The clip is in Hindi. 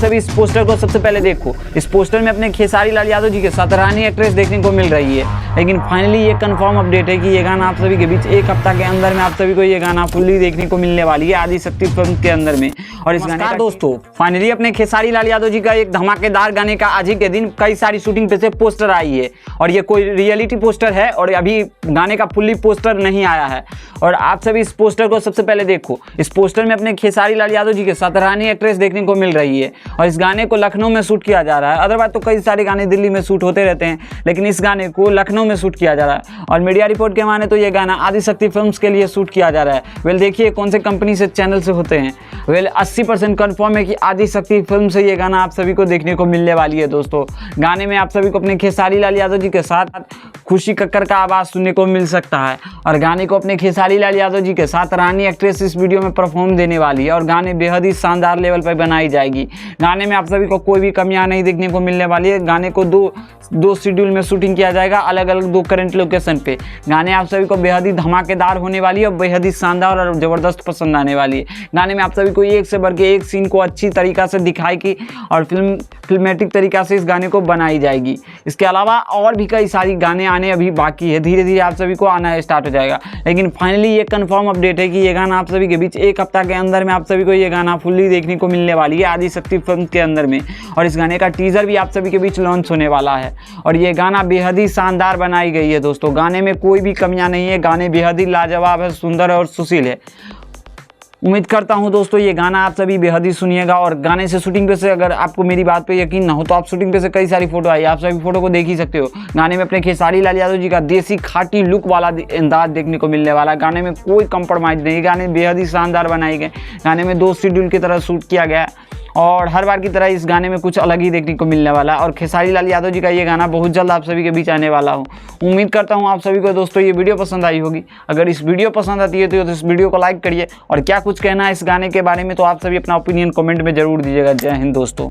सभी इस पोस्टर को सबसे पहले देखो। इस पोस्टर में अपने खेसारी लाल यादव जी के साथ रानी एक्ट्रेस देखने को मिल रही है, लेकिन फाइनली ये कंफर्म अपडेट है कि ये गाना आप सभी के बीच एक हफ्ता के अंदर में आप सभी को ये गाना फुल्ली देखने को मिलने वाली है आदिशक्ति फिल्म के अंदर में। और इस गाने का दोस्तों फाइनली अपने खेसारी लाल यादव जी का एक धमाकेदार गाने का आज ही के दिन कई सारी शूटिंग पे से पोस्टर आई है, और ये कोई रियलिटी पोस्टर है और अभी गाने का फुल्ली पोस्टर नहीं आया है। और आप सभी इस पोस्टर को सबसे पहले देखो। इस पोस्टर में अपने खेसारी लाल यादव जी के साथ रानी एक्ट्रेस देखने को मिल रही है, और इस गाने को लखनऊ में शूट किया जा रहा है। अदरवाइज तो कई सारे गाने दिल्ली में शूट होते रहते हैं, लेकिन इस गाने को लखनऊ में शूट किया जा रहा है। और मीडिया रिपोर्ट के माने तो ये गाना आदिशक्ति फिल्म्स के लिए शूट किया जा रहा है। वेल देखिए कौन से कंपनी से चैनल से होते हैं। वेल 80% कन्फर्म है कि आदिशक्ति फिल्म से ये गाना आप सभी को देखने को मिलने वाली है। दोस्तों गाने में आप सभी को अपने खेसारी लाल यादव जी के साथ खुशी कक्कर का आवाज़ सुनने को मिल सकता है, और गाने को अपने खेसारी लाल यादव जी के साथ रानी एक्ट्रेस इस वीडियो में परफॉर्म देने वाली है, और गाने बेहद ही शानदार लेवल पर बनाई जाएगी। गाने में आप सभी को कोई भी कमियां नहीं देखने को मिलने वाली है। गाने को दो शेड्यूल में शूटिंग किया जाएगा, अलग अलग 2 करंट लोकेशन पे। गाने आप सभी को बेहद ही धमाकेदार होने वाली है और बेहद ही शानदार और ज़बरदस्त पसंद आने वाली है। गाने में आप सभी को एक से बढ़ के एक सीन को अच्छी तरीक़ा से दिखाएगी और फिल्मेटिक तरीक़ा से इस गाने को बनाई जाएगी। इसके अलावा और भी कई सारी गाने आने अभी बाकी है, धीरे धीरे आप सभी को आना स्टार्ट हो जाएगा। लेकिन फाइनली ये कंफर्म अपडेट है कि ये गाना आप सभी के बीच एक हफ्ता के अंदर में आप सभी को ये गाना फुल्ली देखने को मिलने वाली है आदिशक्ति फिल्म के अंदर में। और इस गाने का टीजर भी आप सभी के बीच लॉन्च होने वाला है, और ये गाना बेहद ही शानदार बनाई गई है। दोस्तों गाने में कोई भी कमियां नहीं है, गाने बेहद ही लाजवाब है, सुंदर है और सुशील है। उम्मीद करता हूं दोस्तों ये गाना आप सभी बेहद ही सुनिएगा। और गाने से शूटिंग पे से अगर आपको मेरी बात पे यकीन ना हो तो आप शूटिंग पे से कई सारी फोटो आई, आप सभी फोटो को देख ही सकते हो। गाने में अपने खेसारी लाल यादव जी का देसी खाटी लुक वाला अंदाज देखने को मिलने वाला। गाने में कोई कंप्रोमाइज़ नहीं, गाने बेहद ही शानदार बनाए गए। गाने में 2 शेड्यूल की तरह शूट किया गया, और हर बार की तरह इस गाने में कुछ अलग ही देखने को मिलने वाला है। और खेसारी लाल यादव जी का ये गाना बहुत जल्द आप सभी के बीच आने वाला हो। उम्मीद करता हूँ आप सभी को दोस्तों ये वीडियो पसंद आई होगी। अगर इस वीडियो पसंद आती है तो इस वीडियो को लाइक करिए, और क्या कुछ कहना है इस गाने के बारे में तो आप सभी अपना ओपिनियन कमेंट में जरूर दीजिएगा। जय हिंद दोस्तों।